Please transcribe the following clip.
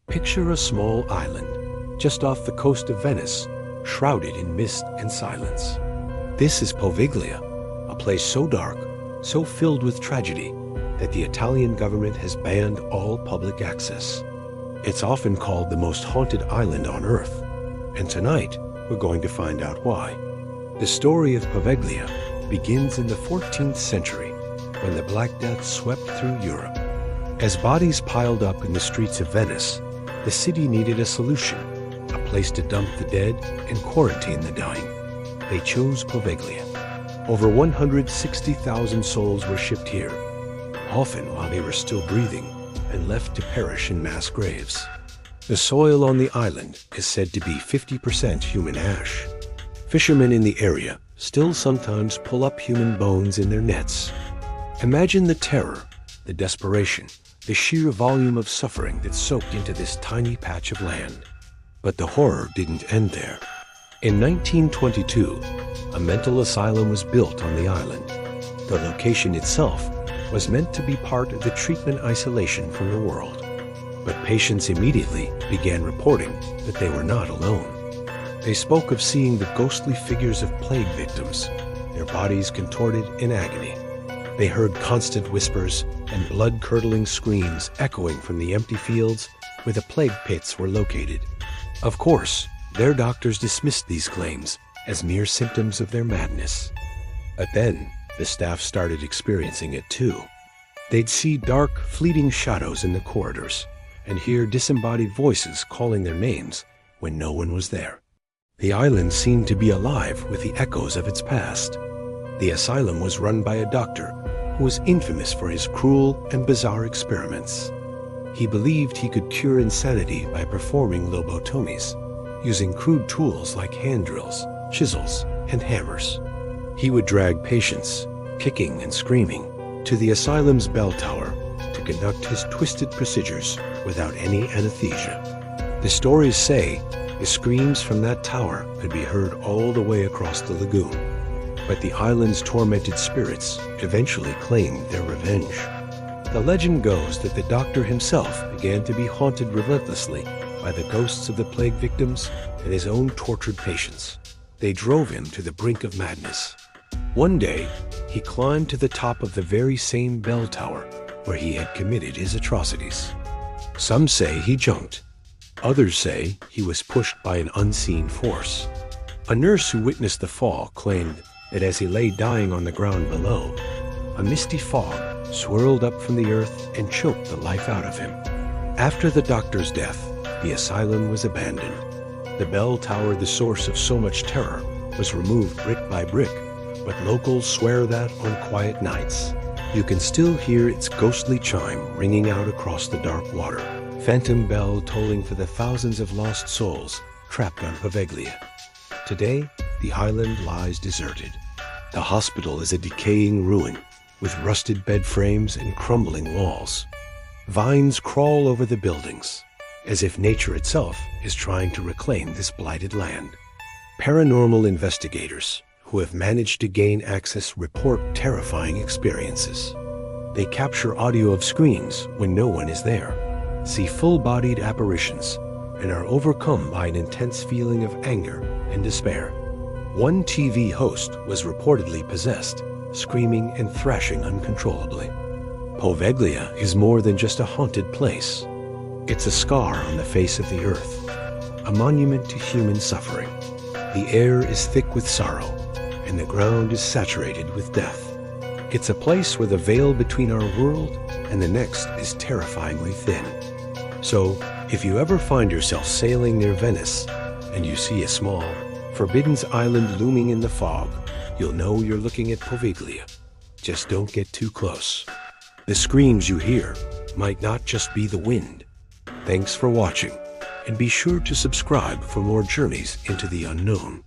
Picture a small island, just off the coast of Venice, shrouded in mist and silence. This is Poveglia, a place so dark, so filled with tragedy, that the Italian government has banned all public access. It's often called the most haunted island on Earth, and tonight we're going to find out why. The story of Poveglia begins in the 14th century, when the Black Death swept through Europe. As bodies piled up in the streets of Venice, the city needed a solution, a place to dump the dead and quarantine the dying. They chose Poveglia. Over 160,000 souls were shipped here, often while they were still breathing, and left to perish in mass graves. The soil on the island is said to be 50% human ash. Fishermen in the area still sometimes pull up human bones in their nets. Imagine the terror, the desperation, the sheer volume of suffering that soaked into this tiny patch of land. But the horror didn't end there. In 1922, a mental asylum was built on the island. The location itself was meant to be part of the treatment isolation from the world. But patients immediately began reporting that they were not alone. They spoke of seeing the ghostly figures of plague victims, their bodies contorted in agony. They heard constant whispers and blood-curdling screams echoing from the empty fields where the plague pits were located. Of course, their doctors dismissed these claims as mere symptoms of their madness. But then, the staff started experiencing it too. They'd see dark, fleeting shadows in the corridors and hear disembodied voices calling their names when no one was there. The island seemed to be alive with the echoes of its past. The asylum was run by a doctor who was infamous for his cruel and bizarre experiments. He believed he could cure insanity by performing lobotomies, using crude tools like hand drills, chisels, and hammers. He would drag patients, kicking and screaming, to the asylum's bell tower to conduct his twisted procedures without any anesthesia. The stories say the screams from that tower could be heard all the way across the lagoon. But the island's tormented spirits eventually claimed their revenge. The legend goes that the doctor himself began to be haunted relentlessly by the ghosts of the plague victims and his own tortured patients. They drove him to the brink of madness. One day, he climbed to the top of the very same bell tower where he had committed his atrocities. Some say he jumped. Others say he was pushed by an unseen force. A nurse who witnessed the fall claimed that as he lay dying on the ground below, a misty fog swirled up from the earth and choked the life out of him. After the doctor's death, the asylum was abandoned. The bell tower, the source of so much terror, was removed brick by brick, but locals swear that on quiet nights, you can still hear its ghostly chime ringing out across the dark water, phantom bell tolling for the thousands of lost souls trapped on Poveglia. Today, the island lies deserted. The hospital is a decaying ruin with rusted bed frames and crumbling walls. Vines crawl over the buildings, as if nature itself is trying to reclaim this blighted land. Paranormal investigators who have managed to gain access report terrifying experiences. They capture audio of screams when no one is there, see full-bodied apparitions, and are overcome by an intense feeling of anger and despair. One TV host was reportedly possessed, screaming and thrashing uncontrollably. Poveglia is more than just a haunted place. It's a scar on the face of the earth, a monument to human suffering. The air is thick with sorrow, and the ground is saturated with death. It's a place where the veil between our world and the next is terrifyingly thin. So, if you ever find yourself sailing near Venice and you see a small, forbidden island looming in the fog, you'll know you're looking at Poveglia. Just don't get too close. The screams you hear might not just be the wind. Thanks for watching, and be sure to subscribe for more journeys into the unknown.